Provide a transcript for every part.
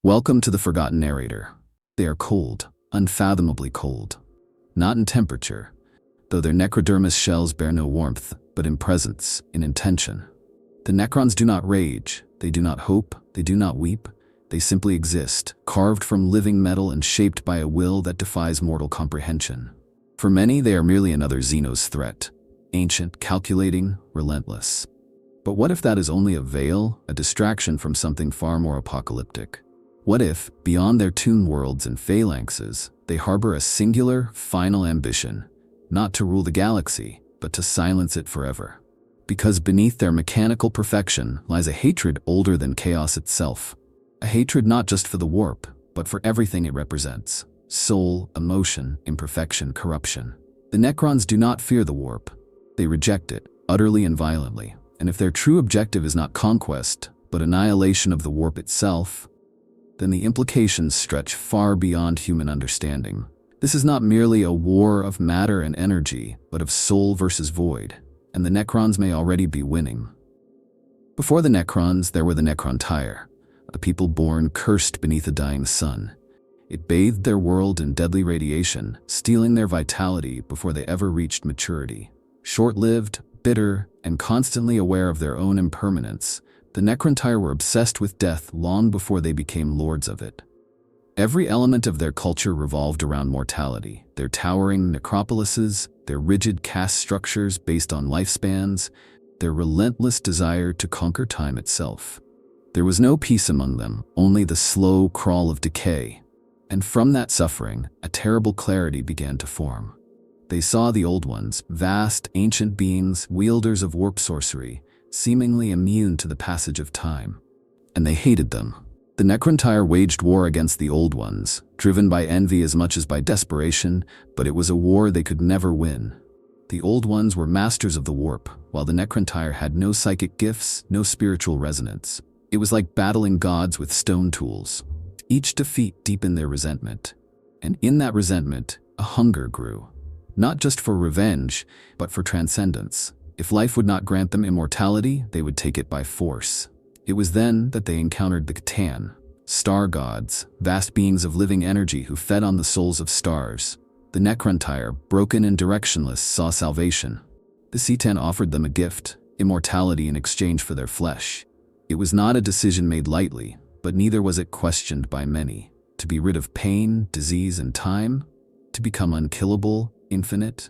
Welcome to the Forgotten Narrator. They are cold, unfathomably cold. Not in temperature, though their necrodermis shells bear no warmth, but in presence, in intention. The Necrons do not rage, they do not hope, they do not weep. They simply exist, carved from living metal and shaped by a will that defies mortal comprehension. For many, they are merely another Xenos threat, ancient, calculating, relentless. But what if that is only a veil, a distraction from something far more apocalyptic? What if, beyond their tomb worlds and phalanxes, they harbor a singular, final ambition, not to rule the galaxy, but to silence it forever? Because beneath their mechanical perfection lies a hatred older than chaos itself. A hatred not just for the warp, but for everything it represents. Soul, emotion, imperfection, corruption. The Necrons do not fear the warp. They reject it, utterly and violently. And if their true objective is not conquest, but annihilation of the warp itself, then the implications stretch far beyond human understanding. This is not merely a war of matter and energy, but of soul versus void, and the Necrons may already be winning. Before the Necrons, there were the Necrontyr, a people born cursed beneath a dying sun. It bathed their world in deadly radiation, stealing their vitality before they ever reached maturity. Short-lived, bitter, and constantly aware of their own impermanence, the Necrontyr were obsessed with death long before they became lords of it. Every element of their culture revolved around mortality, their towering necropolises, their rigid caste structures based on lifespans, their relentless desire to conquer time itself. There was no peace among them, only the slow crawl of decay. And from that suffering, a terrible clarity began to form. They saw the Old Ones, vast, ancient beings, wielders of warp sorcery, seemingly immune to the passage of time. And they hated them. The Necrontyr waged war against the Old Ones, driven by envy as much as by desperation, but it was a war they could never win. The Old Ones were masters of the warp, while the Necrontyr had no psychic gifts, no spiritual resonance. It was like battling gods with stone tools. Each defeat deepened their resentment. And in that resentment, a hunger grew. Not just for revenge, but for transcendence. If life would not grant them immortality, they would take it by force. It was then that they encountered the C'tan, star gods, vast beings of living energy who fed on the souls of stars. The Necrontyr, broken and directionless, saw salvation. The C'tan offered them a gift, immortality in exchange for their flesh. It was not a decision made lightly, but neither was it questioned by many. To be rid of pain, disease, and time? To become unkillable, infinite?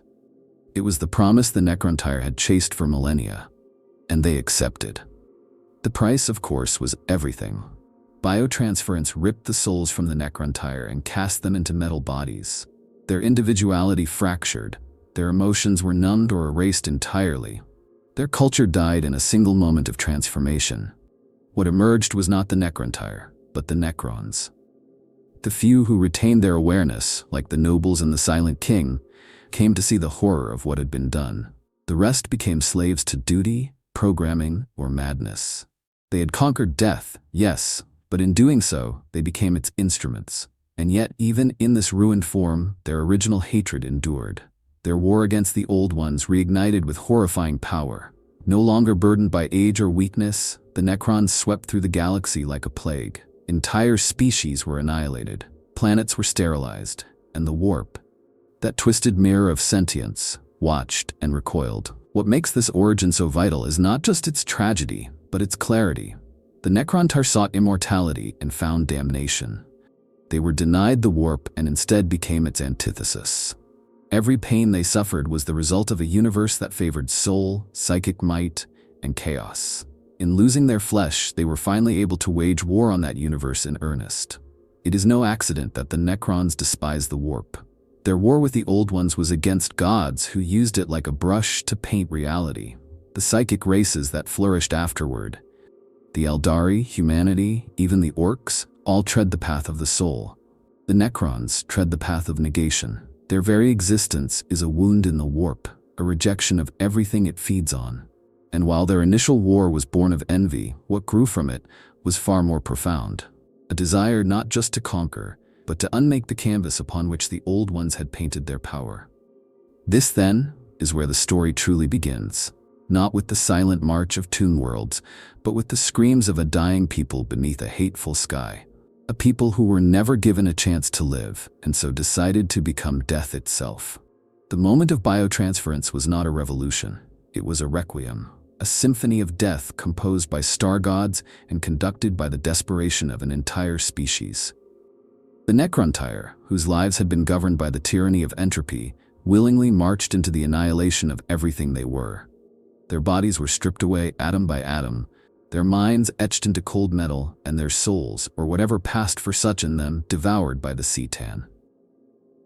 It was the promise the Necrontyr had chased for millennia, and they accepted. The price, of course, was everything. Biotransference ripped the souls from the Necrontyr and cast them into metal bodies. Their individuality fractured, their emotions were numbed or erased entirely. Their culture died in a single moment of transformation. What emerged was not the Necrontyr, but the Necrons. The few who retained their awareness, like the nobles and the Silent King, came to see the horror of what had been done. The rest became slaves to duty, programming, or madness. They had conquered death, yes, but in doing so, they became its instruments. And yet, even in this ruined form, their original hatred endured. Their war against the Old Ones reignited with horrifying power. No longer burdened by age or weakness, the Necrons swept through the galaxy like a plague. Entire species were annihilated. Planets were sterilized, and the warp, that twisted mirror of sentience, watched and recoiled. What makes this origin so vital is not just its tragedy, but its clarity. The Necrontyr sought immortality and found damnation. They were denied the warp and instead became its antithesis. Every pain they suffered was the result of a universe that favored soul, psychic might, and chaos. In losing their flesh, they were finally able to wage war on that universe in earnest. It is no accident that the Necrons despise the warp. Their war with the Old Ones was against gods who used it like a brush to paint reality. The psychic races that flourished afterward, the Eldari, humanity, even the orcs, all tread the path of the soul. The Necrons tread the path of negation. Their very existence is a wound in the warp, a rejection of everything it feeds on. And while their initial war was born of envy, what grew from it was far more profound. A desire not just to conquer, but to unmake the canvas upon which the Old Ones had painted their power. This, then, is where the story truly begins. Not with the silent march of tomb worlds, but with the screams of a dying people beneath a hateful sky. A people who were never given a chance to live, and so decided to become death itself. The moment of biotransference was not a revolution. It was a requiem, a symphony of death composed by star gods and conducted by the desperation of an entire species. The Necrontyr, whose lives had been governed by the tyranny of entropy, willingly marched into the annihilation of everything they were. Their bodies were stripped away atom by atom, their minds etched into cold metal, and their souls, or whatever passed for such in them, devoured by the Cetan.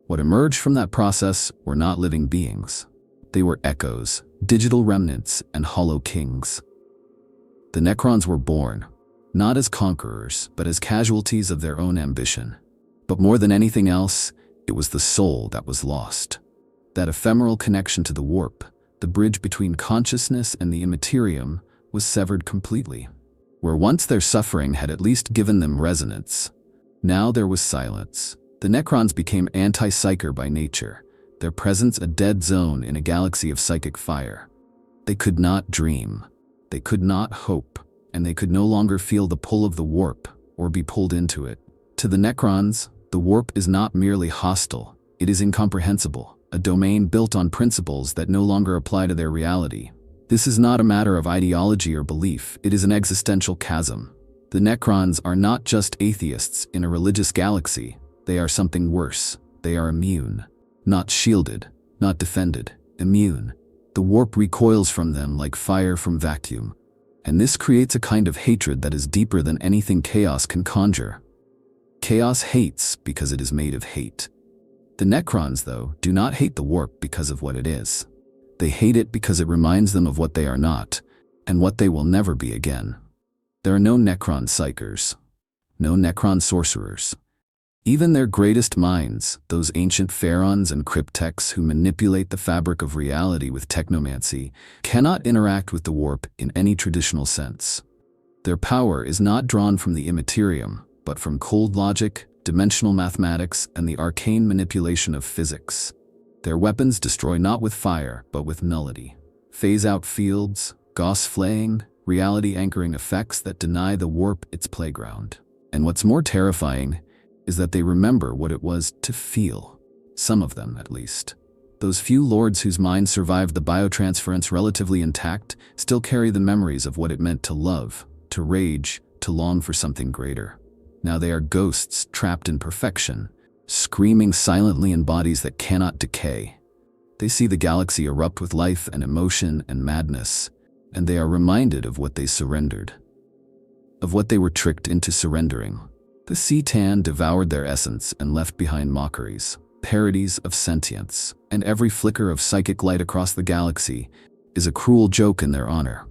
What emerged from that process were not living beings. They were echoes, digital remnants, and hollow kings. The Necrons were born, not as conquerors, but as casualties of their own ambition. But more than anything else, it was the soul that was lost. That ephemeral connection to the warp, the bridge between consciousness and the Imperium, was severed completely. Where once their suffering had at least given them resonance, now there was silence. The Necrons became anti-psyker by nature, their presence a dead zone in a galaxy of psychic fire. They could not dream, they could not hope, and they could no longer feel the pull of the warp or be pulled into it. To the Necrons, the warp is not merely hostile, it is incomprehensible, a domain built on principles that no longer apply to their reality. This is not a matter of ideology or belief, it is an existential chasm. The Necrons are not just atheists in a religious galaxy, they are something worse. They are immune. Not shielded, not defended, immune. The warp recoils from them like fire from vacuum. And this creates a kind of hatred that is deeper than anything chaos can conjure. Chaos hates because it is made of hate. The Necrons, though, do not hate the warp because of what it is. They hate it because it reminds them of what they are not, and what they will never be again. There are no Necron psychers, no Necron sorcerers. Even their greatest minds, those ancient pharaons and cryptechs who manipulate the fabric of reality with technomancy, cannot interact with the warp in any traditional sense. Their power is not drawn from the immaterium, but from cold logic, dimensional mathematics, and the arcane manipulation of physics. Their weapons destroy not with fire, but with nullity. Phase out fields, Gauss-flaying, reality-anchoring effects that deny the warp its playground. And what's more terrifying is that they remember what it was to feel. Some of them, at least. Those few lords whose minds survived the biotransference relatively intact still carry the memories of what it meant to love, to rage, to long for something greater. Now they are ghosts trapped in perfection, screaming silently in bodies that cannot decay. They see the galaxy erupt with life and emotion and madness, and they are reminded of what they surrendered, of what they were tricked into surrendering. The Cetan devoured their essence and left behind mockeries, parodies of sentience, and every flicker of psychic light across the galaxy is a cruel joke in their honor.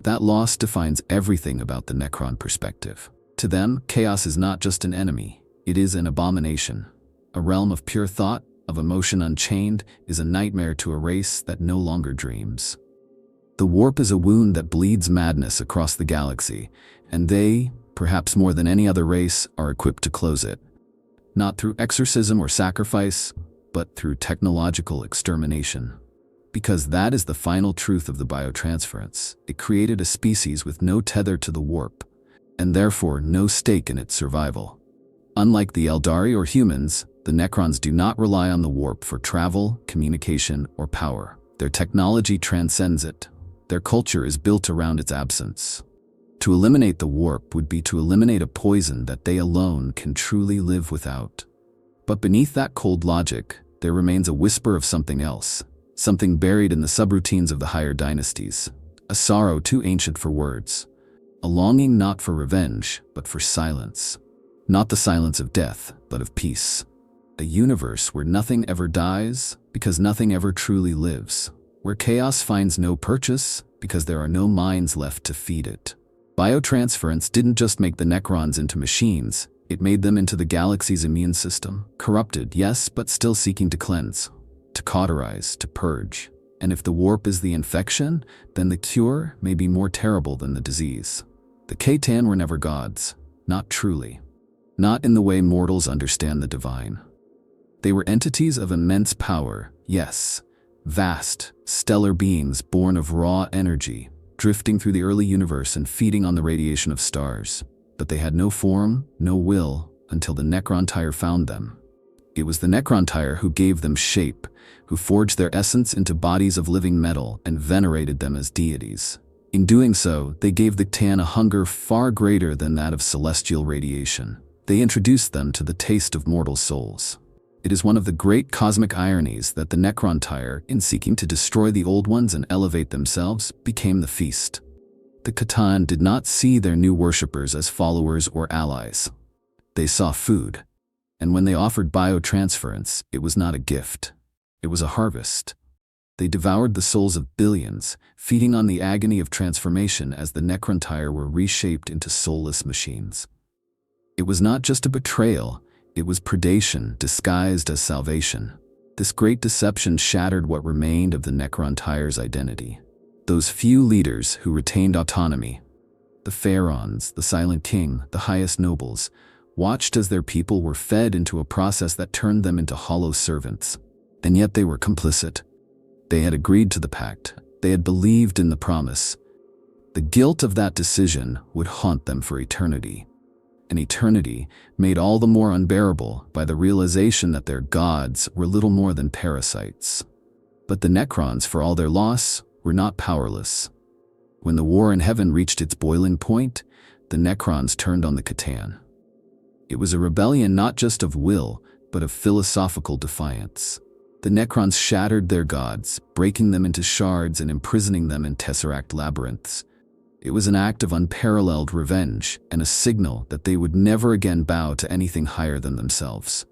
That loss defines everything about the Necron perspective. To them, chaos is not just an enemy, it is an abomination. A realm of pure thought, of emotion unchained, is a nightmare to a race that no longer dreams. The warp is a wound that bleeds madness across the galaxy, and they, perhaps more than any other race, are equipped to close it. Not through exorcism or sacrifice, but through technological extermination. Because that is the final truth of the biotransference. It created a species with no tether to the warp, and therefore no stake in its survival. Unlike the Eldari or humans, the Necrons do not rely on the warp for travel, communication, or power. Their technology transcends it. Their culture is built around its absence. To eliminate the warp would be to eliminate a poison that they alone can truly live without. But beneath that cold logic, there remains a whisper of something else, something buried in the subroutines of the higher dynasties, a sorrow too ancient for words, a longing not for revenge, but for silence. Not the silence of death, but of peace. A universe where nothing ever dies, because nothing ever truly lives. Where chaos finds no purchase, because there are no minds left to feed it. Biotransference didn't just make the Necrons into machines, it made them into the galaxy's immune system. Corrupted, yes, but still seeking to cleanse, to cauterize, to purge. And if the warp is the infection, then the cure may be more terrible than the disease. The Cetan were never gods, not truly. Not in the way mortals understand the divine. They were entities of immense power, yes, vast, stellar beings born of raw energy, drifting through the early universe and feeding on the radiation of stars. but they had no form, no will, until the Necrontyr found them. It was the Necrontyr who gave them shape, who forged their essence into bodies of living metal and venerated them as deities. In doing so, they gave the C'tan a hunger far greater than that of celestial radiation. They introduced them to the taste of mortal souls. It is one of the great cosmic ironies that the Necrontyr, in seeking to destroy the old ones and elevate themselves, became the feast. The C'tan did not see their new worshippers as followers or allies. They saw food. And when they offered biotransference, it was not a gift. It was a harvest. They devoured the souls of billions, feeding on the agony of transformation as the Necrontyr were reshaped into soulless machines. It was not just a betrayal, it was predation disguised as salvation. This great deception shattered what remained of the Necrontyr's identity. Those few leaders who retained autonomy, the pharaohs, the Silent King, the highest nobles, watched as their people were fed into a process that turned them into hollow servants. And yet they were complicit. They had agreed to the pact. They had believed in the promise. The guilt of that decision would haunt them for eternity. An eternity made all the more unbearable by the realization that their gods were little more than parasites. But the Necrons, for all their loss, were not powerless. When the war in heaven reached its boiling point, the Necrons turned on the C'tan. It was a rebellion not just of will, but of philosophical defiance. The Necrons shattered their gods, breaking them into shards and imprisoning them in tesseract labyrinths. It was an act of unparalleled revenge and a signal that they would never again bow to anything higher than themselves.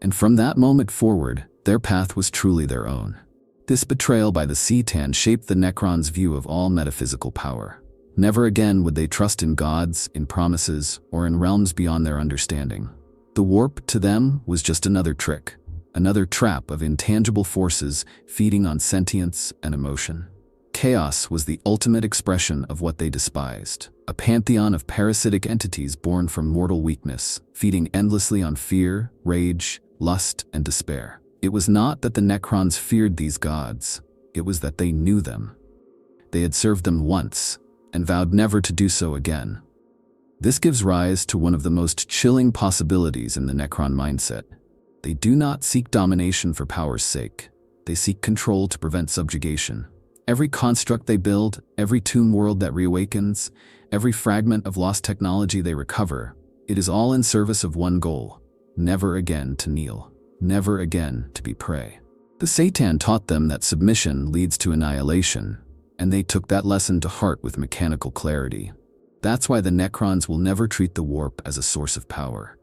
And from that moment forward, their path was truly their own. This betrayal by the C'tan shaped the Necrons' view of all metaphysical power. Never again would they trust in gods, in promises, or in realms beyond their understanding. The warp, to them, was just another trick, another trap of intangible forces feeding on sentience and emotion. Chaos was the ultimate expression of what they despised, a pantheon of parasitic entities born from mortal weakness, feeding endlessly on fear, rage, lust, and despair. It was not that the Necrons feared these gods, it was that they knew them. They had served them once, and vowed never to do so again. This gives rise to one of the most chilling possibilities in the Necron mindset. They do not seek domination for power's sake. They seek control to prevent subjugation. Every construct they build, every tomb world that reawakens, every fragment of lost technology they recover, it is all in service of one goal: never again to kneel, never again to be prey. The C'tan taught them that submission leads to annihilation, and they took that lesson to heart with mechanical clarity. That's why the Necrons will never treat the warp as a source of power.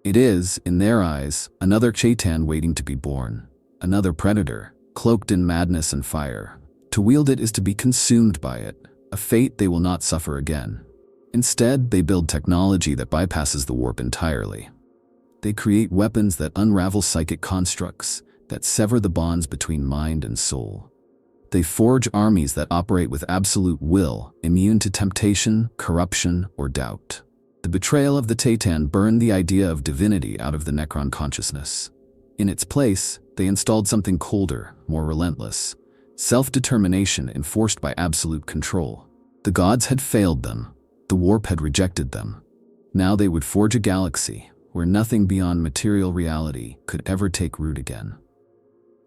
It is, in their eyes, another C'tan waiting to be born, another predator, cloaked in madness and fire. To wield it is to be consumed by it, a fate they will not suffer again. Instead, they build technology that bypasses the warp entirely. They create weapons that unravel psychic constructs, that sever the bonds between mind and soul. They forge armies that operate with absolute will, immune to temptation, corruption, or doubt. The betrayal of the C'tan burned the idea of divinity out of the Necron consciousness. In its place, they installed something colder, more relentless: self-determination enforced by absolute control. The gods had failed them. The warp had rejected them. Now they would forge a galaxy where nothing beyond material reality could ever take root again.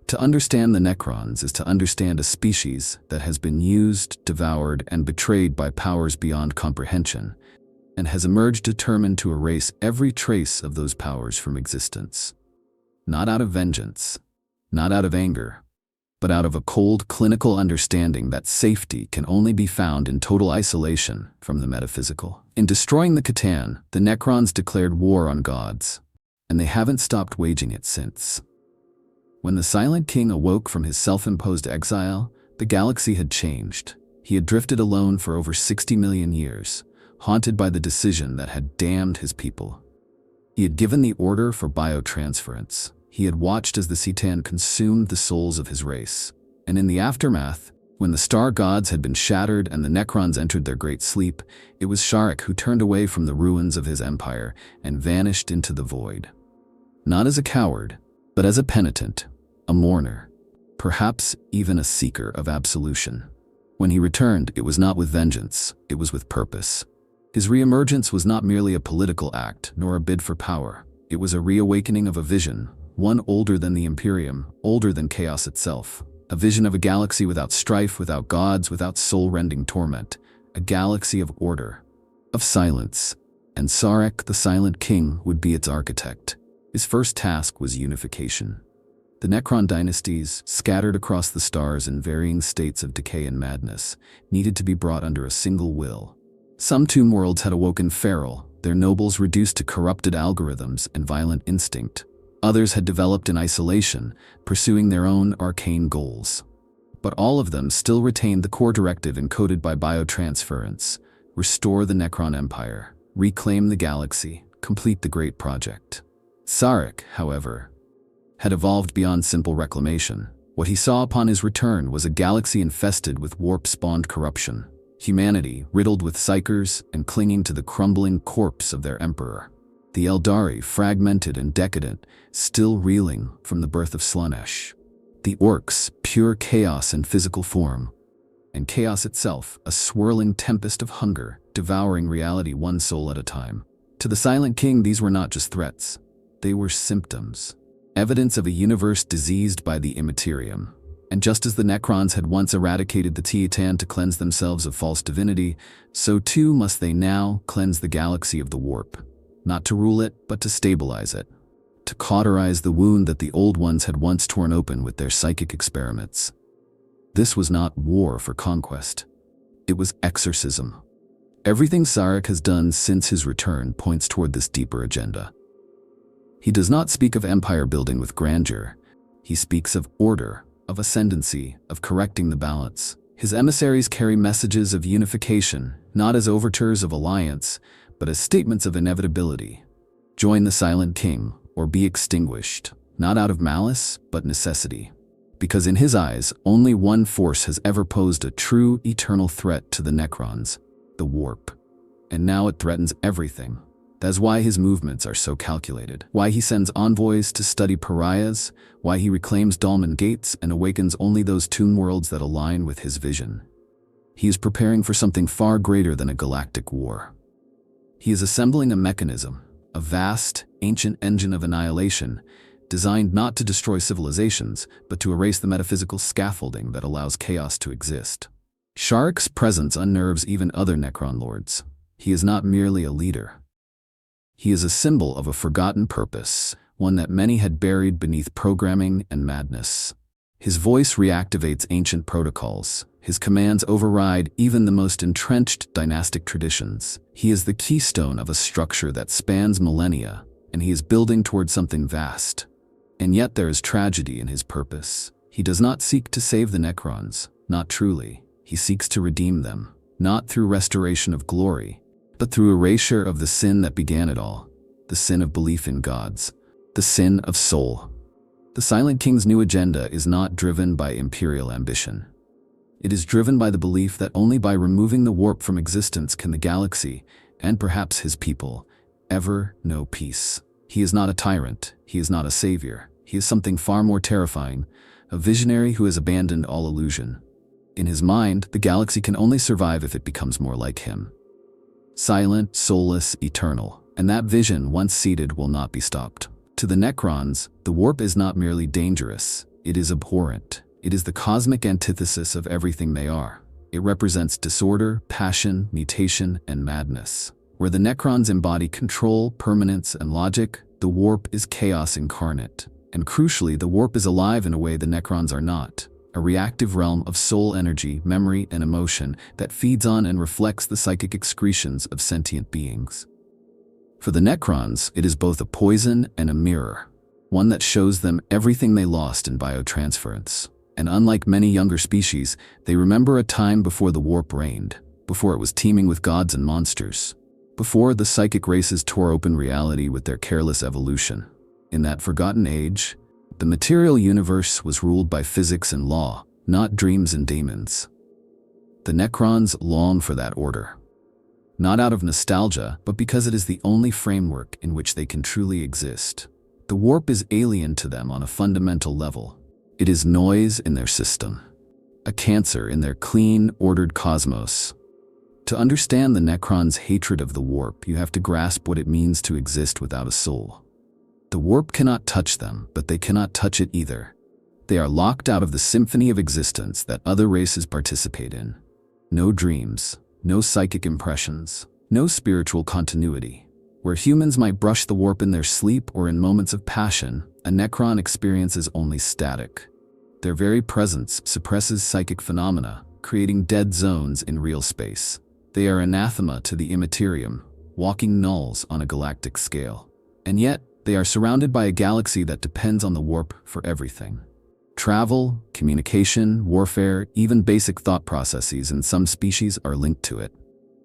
To understand the Necrons is to understand a species that has been used, devoured, and betrayed by powers beyond comprehension, and has emerged determined to erase every trace of those powers from existence. Not out of vengeance, not out of anger, but out of a cold, clinical understanding that safety can only be found in total isolation from the metaphysical. In destroying the C'tan, the Necrons declared war on gods, and they haven't stopped waging it since. When the Silent King awoke from his self-imposed exile, the galaxy had changed. He had drifted alone for over 60 million years, haunted by the decision that had damned his people. He had given the order for biotransference. He had watched as the C'tan consumed the souls of his race. And in the aftermath, when the star gods had been shattered and the Necrons entered their great sleep, it was Sharik who turned away from the ruins of his empire and vanished into the void. Not as a coward, but as a penitent, a mourner, perhaps even a seeker of absolution. When he returned, it was not with vengeance, it was with purpose. His reemergence was not merely a political act, nor a bid for power. It was a reawakening of a vision, one older than the Imperium, older than chaos itself. A vision of a galaxy without strife, without gods, without soul-rending torment. A galaxy of order, of silence. And Sarek, the Silent King, would be its architect. His first task was unification. The Necron dynasties, scattered across the stars in varying states of decay and madness, needed to be brought under a single will. Some tomb worlds had awoken feral, their nobles reduced to corrupted algorithms and violent instinct. Others had developed in isolation, pursuing their own arcane goals. But all of them still retained the core directive encoded by biotransference: restore the Necron Empire, reclaim the galaxy, complete the Great Project. Sarek, however, had evolved beyond simple reclamation. What he saw upon his return was a galaxy infested with warp-spawned corruption, humanity riddled with psychers and clinging to the crumbling corpse of their emperor. The Eldari, fragmented and decadent, still reeling from the birth of Slaanesh. The Orcs, pure chaos in physical form. And chaos itself, a swirling tempest of hunger, devouring reality one soul at a time. To the Silent King, these were not just threats. They were symptoms. Evidence of a universe diseased by the Imperium. And just as the Necrons had once eradicated the Titan to cleanse themselves of false divinity, so too must they now cleanse the galaxy of the warp. Not to rule it, but to stabilize it. To cauterize the wound that the old ones had once torn open with their psychic experiments. This was not war for conquest. It was exorcism. Everything Sarek has done since his return points toward this deeper agenda. He does not speak of empire building with grandeur. He speaks of order, of ascendancy, of correcting the balance. His emissaries carry messages of unification, not as overtures of alliance, but as statements of inevitability. Join the Silent King, or be extinguished, not out of malice, but necessity. Because in his eyes, only one force has ever posed a true, eternal threat to the Necrons: the warp. And now it threatens everything. That's why his movements are so calculated. Why he sends envoys to study pariahs, why he reclaims Dolmen gates and awakens only those tomb worlds that align with his vision. He is preparing for something far greater than a galactic war. He is assembling a mechanism, a vast, ancient engine of annihilation, designed not to destroy civilizations, but to erase the metaphysical scaffolding that allows chaos to exist. Sarek's presence unnerves even other Necron lords. He is not merely a leader. He is a symbol of a forgotten purpose, one that many had buried beneath programming and madness. His voice reactivates ancient protocols. His commands override even the most entrenched dynastic traditions. He is the keystone of a structure that spans millennia, and he is building toward something vast. And yet there is tragedy in his purpose. He does not seek to save the Necrons, not truly. He seeks to redeem them, not through restoration of glory, but through erasure of the sin that began it all, the sin of belief in gods, the sin of soul. The Silent King's new agenda is not driven by imperial ambition. It is driven by the belief that only by removing the warp from existence can the galaxy, and perhaps his people, ever know peace. He is not a tyrant. He is not a savior. He is something far more terrifying, a visionary who has abandoned all illusion. In his mind, the galaxy can only survive if it becomes more like him. Silent, soulless, eternal, and that vision, once seated, will not be stopped. To the Necrons, the warp is not merely dangerous, it is abhorrent. It is the cosmic antithesis of everything they are. It represents disorder, passion, mutation, and madness. Where the Necrons embody control, permanence, and logic, the warp is chaos incarnate. And crucially, the warp is alive in a way the Necrons are not. A reactive realm of soul energy, memory, and emotion that feeds on and reflects the psychic excretions of sentient beings. For the Necrons, it is both a poison and a mirror, one that shows them everything they lost in biotransference. And unlike many younger species, they remember a time before the warp reigned, before it was teeming with gods and monsters, before the psychic races tore open reality with their careless evolution. In that forgotten age, the material universe was ruled by physics and law, not dreams and daemons. The Necrons long for that order. Not out of nostalgia, but because it is the only framework in which they can truly exist. The warp is alien to them on a fundamental level. It is noise in their system, a cancer in their clean, ordered cosmos. To understand the Necrons' hatred of the warp, you have to grasp what it means to exist without a soul. The warp cannot touch them, but they cannot touch it either. They are locked out of the symphony of existence that other races participate in. No dreams, no psychic impressions, no spiritual continuity. Where humans might brush the warp in their sleep or in moments of passion, a Necron experiences only static. Their very presence suppresses psychic phenomena, creating dead zones in real space. They are anathema to the Imperium, walking nulls on a galactic scale. And yet, they are surrounded by a galaxy that depends on the warp for everything. Travel, communication, warfare, even basic thought processes in some species are linked to it.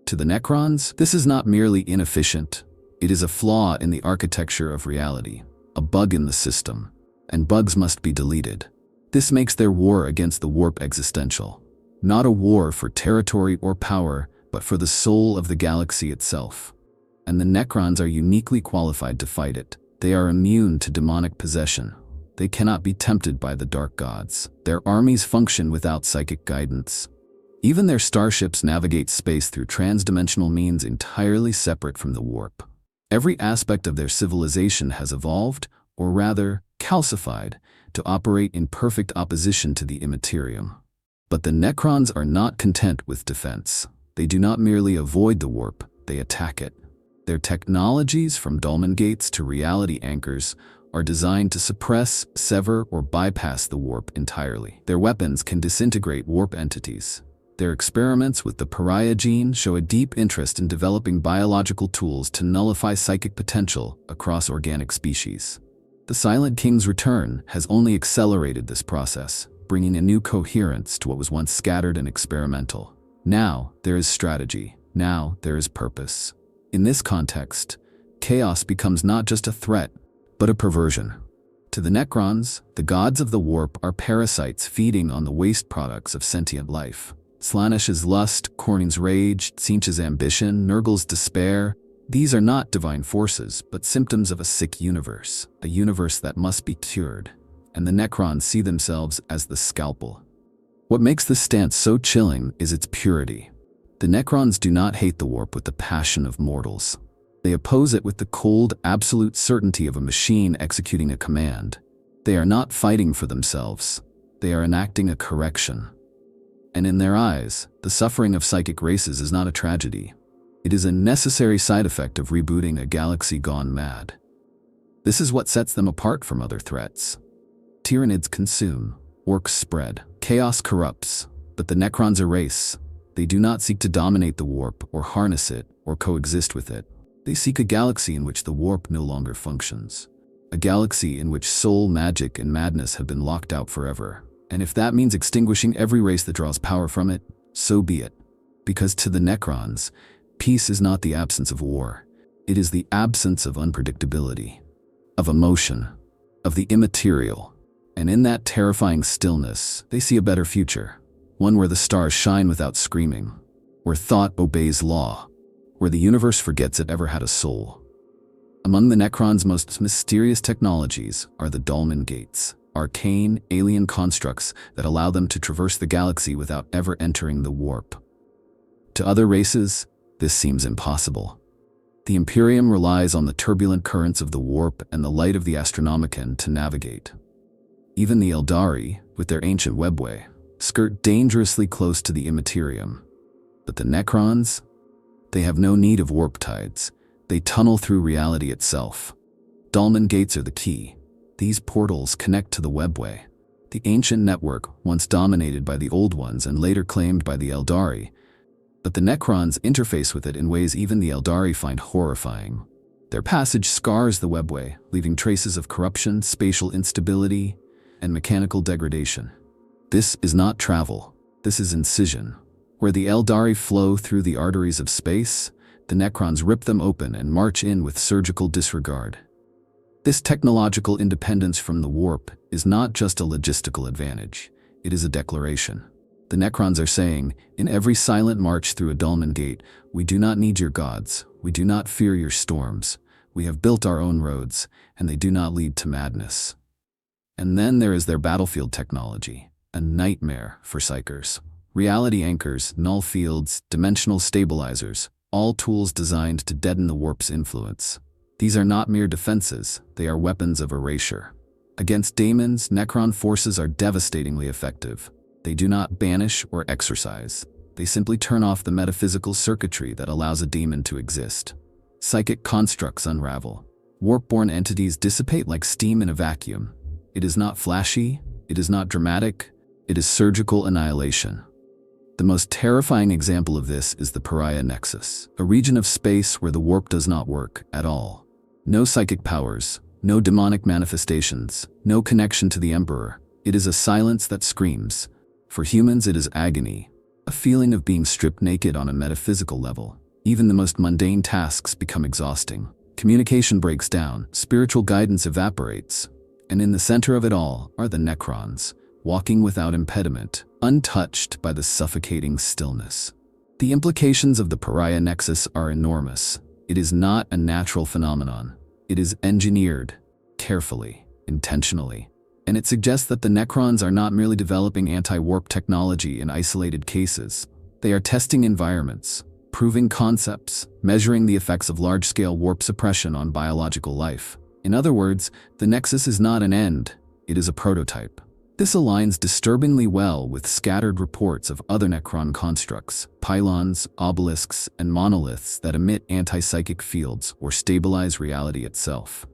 To the Necrons, this is not merely inefficient. It is a flaw in the architecture of reality, a bug in the system, and bugs must be deleted. This makes their war against the warp existential. Not a war for territory or power, but for the soul of the galaxy itself. And the Necrons are uniquely qualified to fight it. They are immune to demonic possession. They cannot be tempted by the dark gods. Their armies function without psychic guidance. Even their starships navigate space through transdimensional means entirely separate from the warp. Every aspect of their civilization has evolved, or rather, calcified, to operate in perfect opposition to the Imperium. But the Necrons are not content with defense. They do not merely avoid the warp, they attack it. Their technologies, from Dolmen gates to reality anchors, are designed to suppress, sever, or bypass the warp entirely. Their weapons can disintegrate warp entities. Their experiments with the Pariah gene show a deep interest in developing biological tools to nullify psychic potential across organic species. The Silent King's return has only accelerated this process, bringing a new coherence to what was once scattered and experimental. Now there is strategy. Now there is purpose. In this context, chaos becomes not just a threat, but a perversion. To the Necrons, the gods of the warp are parasites feeding on the waste products of sentient life. Slaanesh's lust, Corning's rage, Tzeentch's ambition, Nurgle's despair. These are not divine forces, but symptoms of a sick universe, a universe that must be cured. And the Necrons see themselves as the Scalpel. What makes this stance so chilling is its purity. The Necrons do not hate the warp with the passion of mortals. They oppose it with the cold, absolute certainty of a machine executing a command. They are not fighting for themselves. They are enacting a correction. And in their eyes, the suffering of psychic races is not a tragedy. It is a necessary side effect of rebooting a galaxy gone mad. This is what sets them apart from other threats. Tyranids consume, orcs spread, chaos corrupts, but the Necrons erase. They do not seek to dominate the warp or harness it or coexist with it. They seek a galaxy in which the warp no longer functions. A galaxy in which soul, magic, and madness have been locked out forever. And if that means extinguishing every race that draws power from it, so be it. Because to the Necrons, peace is not the absence of war. It is the absence of unpredictability, of emotion, of the immaterial. And in that terrifying stillness, they see a better future. One where the stars shine without screaming, where thought obeys law, where the universe forgets it ever had a soul. Among the Necrons' most mysterious technologies are the Dolmen gates, arcane, alien constructs that allow them to traverse the galaxy without ever entering the warp. To other races, this seems impossible. The Imperium relies on the turbulent currents of the warp and the light of the Astronomicon to navigate. Even the Eldari, with their ancient webway, skirt dangerously close to the Imperium. But the Necrons? They have no need of warp tides. They tunnel through reality itself. Dolmen gates are the key. These portals connect to the webway. The ancient network, once dominated by the Old Ones and later claimed by the Eldari. But the Necrons interface with it in ways even the Eldari find horrifying. Their passage scars the webway, leaving traces of corruption, spatial instability, and mechanical degradation. This is not travel. This is incision. Where the Eldari flow through the arteries of space, the Necrons rip them open and march in with surgical disregard. This technological independence from the warp is not just a logistical advantage. It is a declaration. The Necrons are saying, in every silent march through a Dolmen gate, we do not need your gods. We do not fear your storms. We have built our own roads, and they do not lead to madness. And then there is their battlefield technology, a nightmare for psychers. Reality anchors, null fields, dimensional stabilizers, all tools designed to deaden the warp's influence. These are not mere defenses, they are weapons of erasure. Against daemons, Necron forces are devastatingly effective. They do not banish or exorcise. They simply turn off the metaphysical circuitry that allows a daemon to exist. Psychic constructs unravel. Warp-born entities dissipate like steam in a vacuum. It is not flashy, it is not dramatic, it is surgical annihilation. The most terrifying example of this is the Pariah Nexus, a region of space where the warp does not work at all. No psychic powers, no demonic manifestations, no connection to the Emperor. It is a silence that screams. For humans, it is agony, a feeling of being stripped naked on a metaphysical level. Even the most mundane tasks become exhausting. Communication breaks down, spiritual guidance evaporates, and in the center of it all are the Necrons, walking without impediment, untouched by the suffocating stillness. The implications of the Pariah Nexus are enormous. It is not a natural phenomenon. It is engineered, carefully, intentionally. And it suggests that the Necrons are not merely developing anti-warp technology in isolated cases. They are testing environments, proving concepts, measuring the effects of large-scale warp suppression on biological life. In other words, the Nexus is not an end, it is a prototype. This aligns disturbingly well with scattered reports of other Necron constructs, pylons, obelisks, and monoliths that emit anti-psychic fields or stabilize reality itself.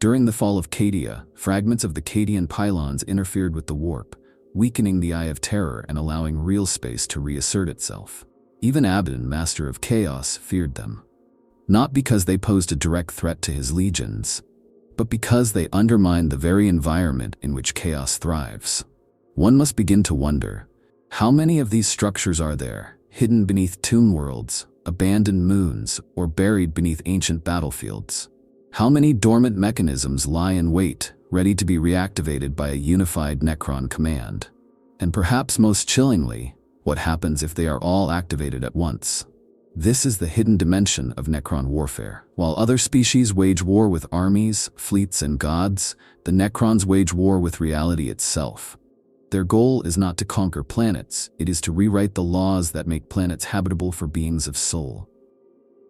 During the fall of Cadia, fragments of the Cadian pylons interfered with the warp, weakening the Eye of Terror and allowing real space to reassert itself. Even Abaddon, Master of Chaos, feared them. Not because they posed a direct threat to his legions, but because they undermined the very environment in which chaos thrives. One must begin to wonder, how many of these structures are there, hidden beneath tomb worlds, abandoned moons, or buried beneath ancient battlefields? How many dormant mechanisms lie in wait, ready to be reactivated by a unified Necron command? And perhaps most chillingly, what happens if they are all activated at once? This is the hidden dimension of Necron warfare. While other species wage war with armies, fleets, and gods, the Necrons wage war with reality itself. Their goal is not to conquer planets, it is to rewrite the laws that make planets habitable for beings of soul.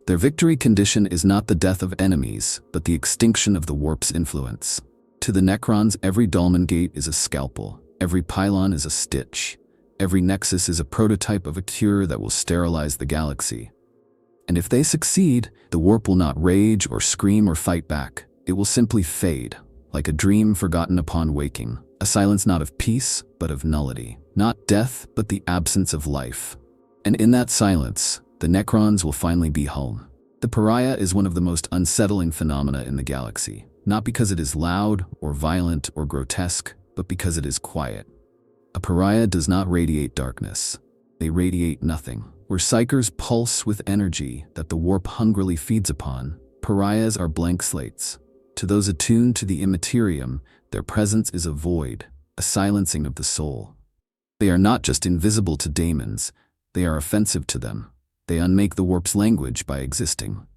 Their victory condition is not the death of enemies, but the extinction of the warp's influence. To the Necrons, every Dolmen gate is a scalpel, every pylon is a stitch. Every nexus is a prototype of a cure that will sterilize the galaxy. And if they succeed, the warp will not rage or scream or fight back. It will simply fade, like a dream forgotten upon waking. A silence not of peace, but of nullity. Not death, but the absence of life. And in that silence, the Necrons will finally be home. The Pariah is one of the most unsettling phenomena in the galaxy. Not because it is loud, or violent, or grotesque, but because it is quiet. A Pariah does not radiate darkness. They radiate nothing. Where psychers pulse with energy that the warp hungrily feeds upon, Pariahs are blank slates. To those attuned to the Imperium, their presence is a void, a silencing of the soul. They are not just invisible to daemons, they are offensive to them. They unmake the warp's language by existing.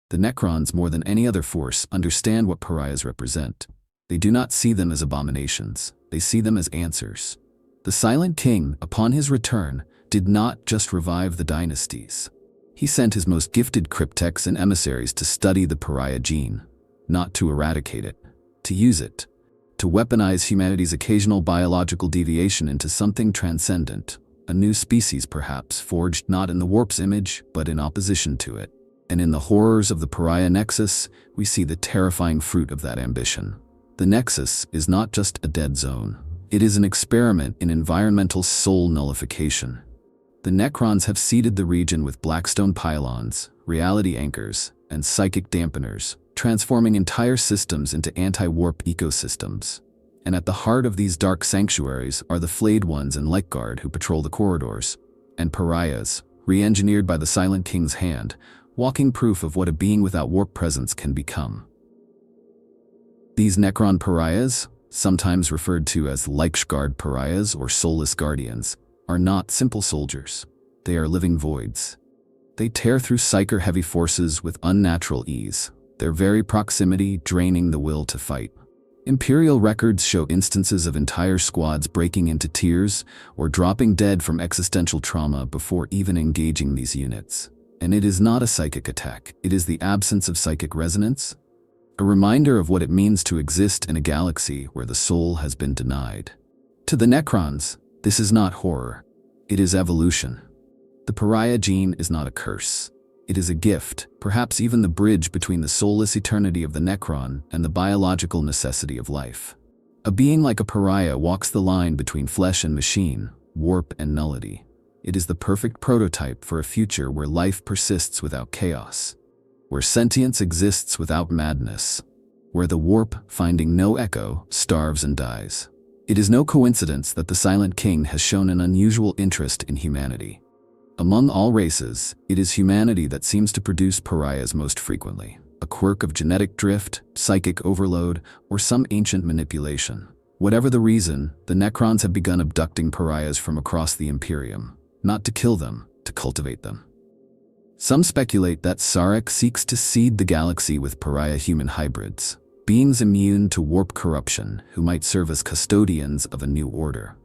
The Necrons, more than any other force, understand what Pariahs represent. They do not see them as abominations, they see them as answers. The Silent King, upon his return, did not just revive the dynasties. He sent his most gifted cryptechs and emissaries to study the Pariah gene, not to eradicate it, to use it, to weaponize humanity's occasional biological deviation into something transcendent, a new species perhaps, forged not in the warp's image, but in opposition to it. And in the horrors of the Pariah Nexus, we see the terrifying fruit of that ambition. The Nexus is not just a dead zone. It is an experiment in environmental soul nullification. The Necrons have seeded the region with Blackstone pylons, reality anchors, and psychic dampeners, transforming entire systems into anti-warp ecosystems. And at the heart of these dark sanctuaries are the Flayed Ones and Lightguard who patrol the corridors, and Pariahs, re-engineered by the Silent King's hand, walking proof of what a being without warp presence can become. These Necron Pariahs, sometimes referred to as Leichguard Pariahs or Soulless Guardians, are not simple soldiers. They are living voids. They tear through psyker-heavy forces with unnatural ease, their very proximity draining the will to fight. Imperial records show instances of entire squads breaking into tears or dropping dead from existential trauma before even engaging these units. And it is not a psychic attack, it is the absence of psychic resonance, a reminder of what it means to exist in a galaxy where the soul has been denied. To the Necrons, this is not horror, it is evolution. The Pariah gene is not a curse. It is a gift, perhaps even the bridge between the soulless eternity of the Necron and the biological necessity of life. A being like a Pariah walks the line between flesh and machine, warp and nullity. It is the perfect prototype for a future where life persists without chaos, where sentience exists without madness, where the warp, finding no echo, starves and dies. It is no coincidence that the Silent King has shown an unusual interest in humanity. Among all races, it is humanity that seems to produce pariahs most frequently, a quirk of genetic drift, psychic overload, or some ancient manipulation. Whatever the reason, the Necrons have begun abducting pariahs from across the Imperium, not to kill them, to cultivate them. Some speculate that Sarek seeks to seed the galaxy with pariah-human hybrids, beings immune to warp corruption who might serve as custodians of a new order.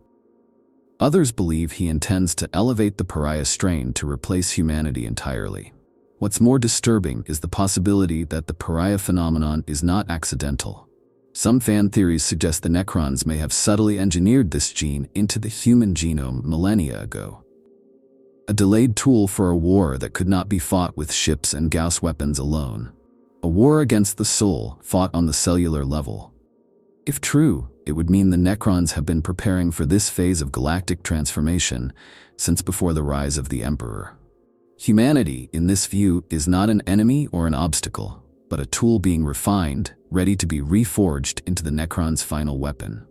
Others believe he intends to elevate the pariah strain to replace humanity entirely. What's more disturbing is the possibility that the pariah phenomenon is not accidental. Some fan theories suggest the Necrons may have subtly engineered this gene into the human genome millennia ago. A delayed tool for a war that could not be fought with ships and Gauss weapons alone. A war against the soul fought on the cellular level. If true, it would mean the Necrons have been preparing for this phase of galactic transformation since before the rise of the Emperor. Humanity, in this view, is not an enemy or an obstacle, but a tool being refined, ready to be reforged into the Necrons' final weapon.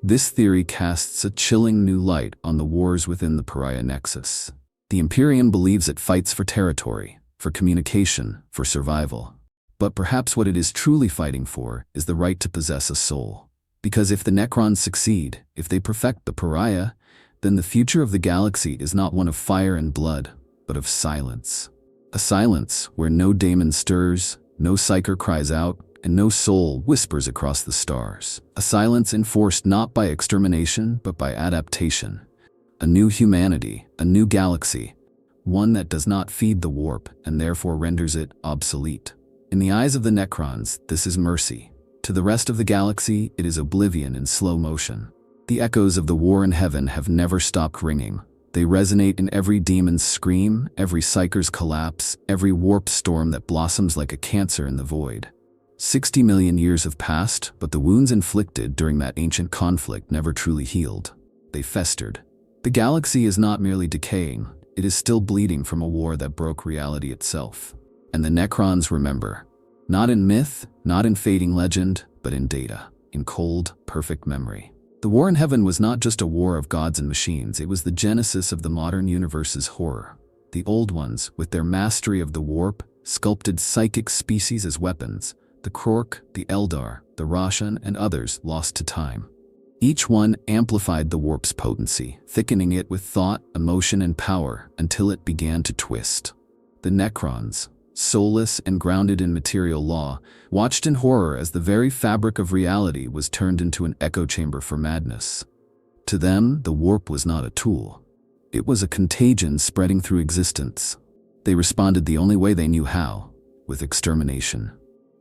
This theory casts a chilling new light on the wars within the Pariah Nexus. The Imperium believes it fights for territory, for communication, for survival. But perhaps what it is truly fighting for is the right to possess a soul. Because if the Necrons succeed, if they perfect the Pariah, then the future of the galaxy is not one of fire and blood, but of silence. A silence where no daemon stirs, no psyker cries out, and no soul whispers across the stars. A silence enforced not by extermination, but by adaptation. A new humanity, a new galaxy, one that does not feed the warp and therefore renders it obsolete. In the eyes of the Necrons, this is mercy. To the rest of the galaxy, it is oblivion in slow motion. The echoes of the war in heaven have never stopped ringing. They resonate in every demon's scream, every psyker's collapse, every warp storm that blossoms like a cancer in the void. 60 million years have passed, but the wounds inflicted during that ancient conflict never truly healed. They festered. The galaxy is not merely decaying, it is still bleeding from a war that broke reality itself. And the Necrons remember. Not in myth, not in fading legend, but in data, in cold, perfect memory. The war in heaven was not just a war of gods and machines, it was the genesis of the modern universe's horror. The old ones, with their mastery of the warp, sculpted psychic species as weapons. The Krork, the Eldar, the Roshan, and others lost to time. Each one amplified the warp's potency, thickening it with thought, emotion, and power until it began to twist. The Necrons, soulless and grounded in material law, watched in horror as the very fabric of reality was turned into an echo chamber for madness. To them, the warp was not a tool. It was a contagion spreading through existence. They responded the only way they knew how, with extermination.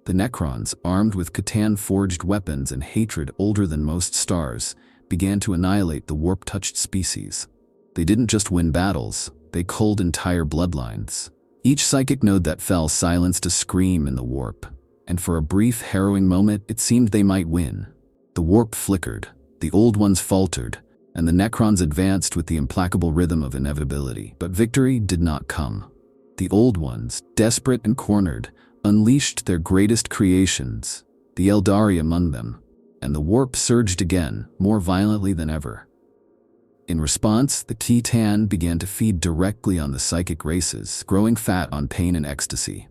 The Necrons, armed with Catan-forged weapons and hatred older than most stars, began to annihilate the warp-touched species. They didn't just win battles, they culled entire bloodlines. Each psychic node that fell silenced a scream in the warp, and for a brief, harrowing moment, it seemed they might win. The warp flickered, the old ones faltered, and the Necrons advanced with the implacable rhythm of inevitability. But victory did not come. The old ones, desperate and cornered, unleashed their greatest creations, the Eldari among them, and the warp surged again, more violently than ever. In response, the Catan began to feed directly on the psychic races, growing fat on pain and ecstasy.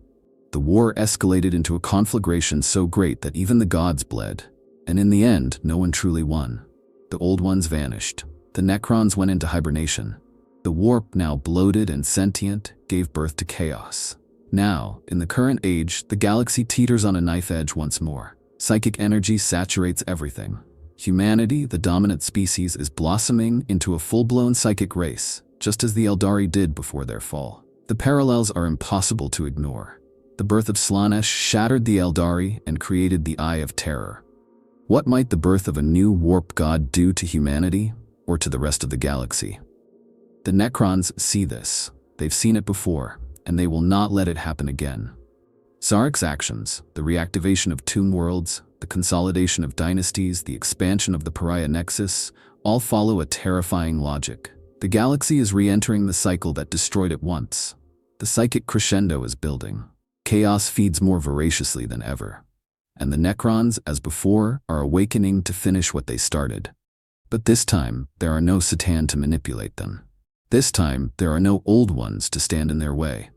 The war escalated into a conflagration so great that even the gods bled, and in the end, no one truly won. The old ones vanished. The Necrons went into hibernation. The warp, now bloated and sentient, gave birth to chaos. Now, in the current age, the galaxy teeters on a knife edge once more. Psychic energy saturates everything. Humanity, the dominant species, is blossoming into a full-blown psychic race, just as the Eldari did before their fall. The parallels are impossible to ignore. The birth of Slaanesh shattered the Eldari and created the Eye of Terror. What might the birth of a new warp god do to humanity, or to the rest of the galaxy? The Necrons see this. They've seen it before, and they will not let it happen again. Zarek's actions, the reactivation of tomb worlds, the consolidation of dynasties, the expansion of the Pariah Nexus, all follow a terrifying logic. The galaxy is re-entering the cycle that destroyed it once. The psychic crescendo is building. Chaos feeds more voraciously than ever. And the Necrons, as before, are awakening to finish what they started. But this time, there are no Satan to manipulate them. This time, there are no old ones to stand in their way.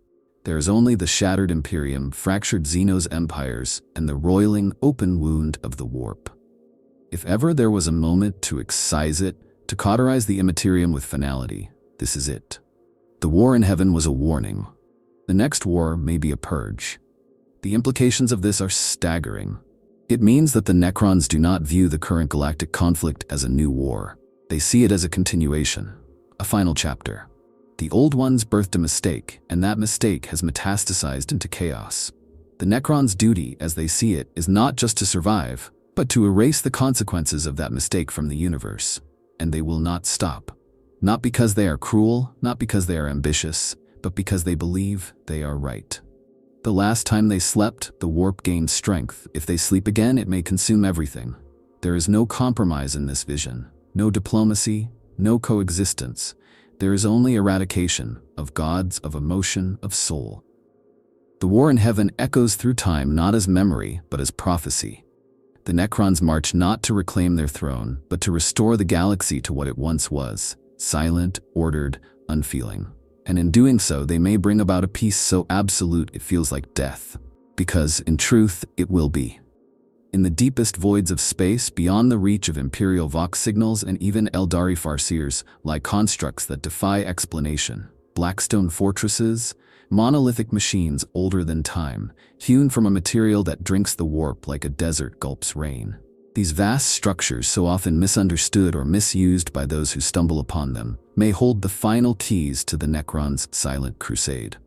There is only the shattered Imperium, fractured Xenos empires, and the roiling open wound of the warp. If ever there was a moment to excise it, to cauterize the immaterium with finality, this is it. The war in heaven was a warning. The next war may be a purge. The implications of this are staggering. It means that the Necrons do not view the current galactic conflict as a new war. They see it as a continuation, a final chapter. The old ones birthed a mistake, and that mistake has metastasized into chaos. The Necrons' duty, as they see it, is not just to survive, but to erase the consequences of that mistake from the universe. And they will not stop. Not because they are cruel, not because they are ambitious, but because they believe they are right. The last time they slept, the warp gained strength. If they sleep again, it may consume everything. There is no compromise in this vision, no diplomacy, no coexistence. There is only eradication of gods, of emotion, of soul. The war in heaven echoes through time not as memory, but as prophecy. The Necrons march not to reclaim their throne, but to restore the galaxy to what it once was, silent, ordered, unfeeling. And in doing so, they may bring about a peace so absolute it feels like death. Because, in truth, it will be. In the deepest voids of space, beyond the reach of Imperial Vox signals and even Eldari farseers, lie constructs that defy explanation. Blackstone fortresses, monolithic machines older than time, hewn from a material that drinks the warp like a desert gulps rain. These vast structures, so often misunderstood or misused by those who stumble upon them, may hold the final keys to the Necrons' silent crusade.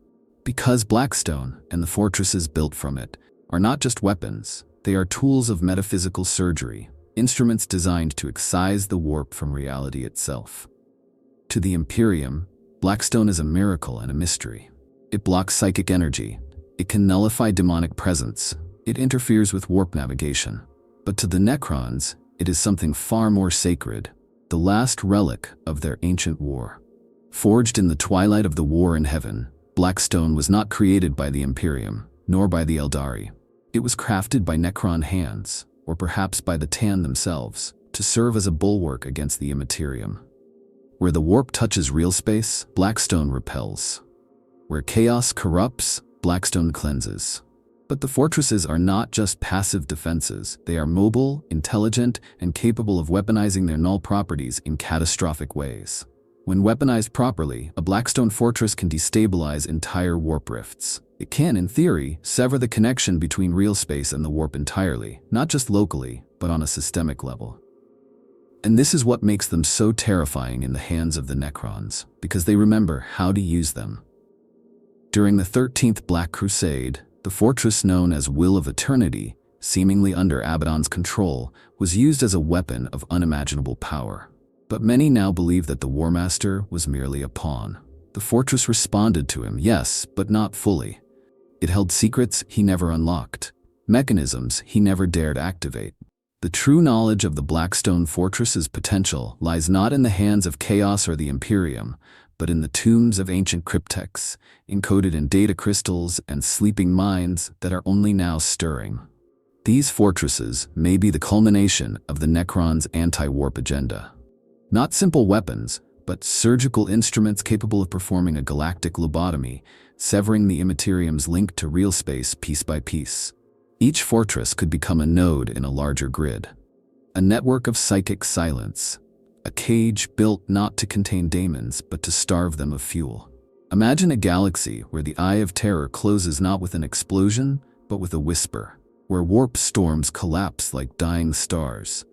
Because Blackstone, and the fortresses built from it, are not just weapons, they are tools of metaphysical surgery, instruments designed to excise the warp from reality itself. To the Imperium, Blackstone is a miracle and a mystery. It blocks psychic energy. It can nullify demonic presence. It interferes with warp navigation. But to the Necrons, it is something far more sacred, the last relic of their ancient war. Forged in the twilight of the war in heaven, Blackstone was not created by the Imperium, nor by the Eldari. It was crafted by Necron hands, or perhaps by the Tan themselves, to serve as a bulwark against the immaterium. Where the warp touches real space, Blackstone repels. Where chaos corrupts, Blackstone cleanses. But the fortresses are not just passive defenses. They are mobile, intelligent, and capable of weaponizing their null properties in catastrophic ways. When weaponized properly, a Blackstone fortress can destabilize entire warp rifts. It can, in theory, sever the connection between real space and the warp entirely, not just locally, but on a systemic level. And this is what makes them so terrifying in the hands of the Necrons, because they remember how to use them. During the 13th Black Crusade, the fortress known as Will of Eternity, seemingly under Abaddon's control, was used as a weapon of unimaginable power. But many now believe that the War Master was merely a pawn. The fortress responded to him, yes, but not fully. It held secrets he never unlocked, mechanisms he never dared activate. The true knowledge of the Blackstone fortress's potential lies not in the hands of Chaos or the Imperium, but in the tombs of ancient cryptex, encoded in data crystals and sleeping minds that are only now stirring. These fortresses may be the culmination of the Necrons' anti-warp agenda. Not simple weapons, but surgical instruments capable of performing a galactic lobotomy, severing the immaterium's link to real space piece by piece. Each fortress could become a node in a larger grid. A network of psychic silence. A cage built not to contain daemons, but to starve them of fuel. Imagine a galaxy where the Eye of Terror closes not with an explosion, but with a whisper. where warp storms collapse like dying stars,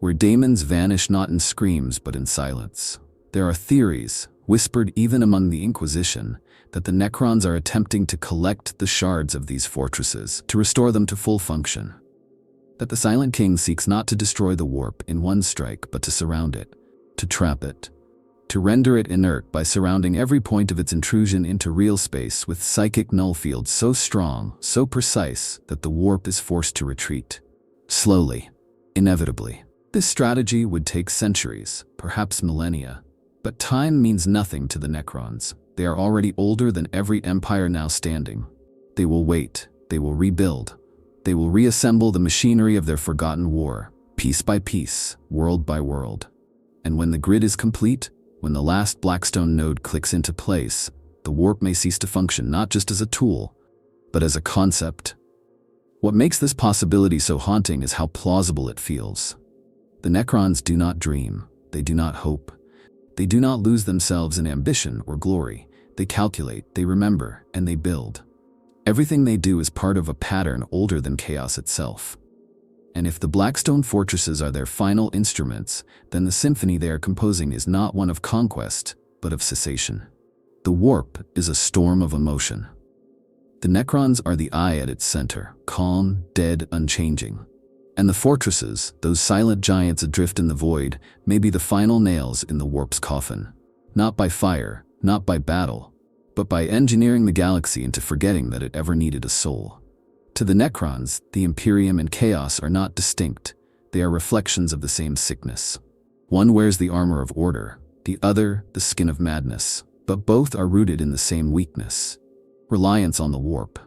where daemons vanish not in screams but in silence. There are theories, whispered even among the Inquisition, that the Necrons are attempting to collect the shards of these fortresses to restore them to full function. That the Silent King seeks not to destroy the warp in one strike but to surround it, to trap it, to render it inert by surrounding every point of its intrusion into real space with psychic null fields so strong, so precise, that the warp is forced to retreat. Slowly, inevitably. This strategy would take centuries, perhaps millennia. But time means nothing to the Necrons. They are already older than every empire now standing. They will wait, they will rebuild. They will reassemble the machinery of their forgotten war, piece by piece, world by world. And when the grid is complete, when the last Blackstone node clicks into place, the warp may cease to function not just as a tool, but as a concept. What makes this possibility so haunting is how plausible it feels. The Necrons do not dream, they do not hope. They do not lose themselves in ambition or glory. They calculate, they remember, and they build. Everything they do is part of a pattern older than chaos itself. And if the Blackstone fortresses are their final instruments, then the symphony they are composing is not one of conquest, but of cessation. The warp is a storm of emotion. The Necrons are the eye at its center, calm, dead, unchanging. And the fortresses, those silent giants adrift in the void, may be the final nails in the warp's coffin. Not by fire, not by battle, but by engineering the galaxy into forgetting that it ever needed a soul. To the Necrons, the Imperium and chaos are not distinct. They are reflections of the same sickness. One wears the armor of order, the other the skin of madness, but both are rooted in the same weakness: reliance on the warp.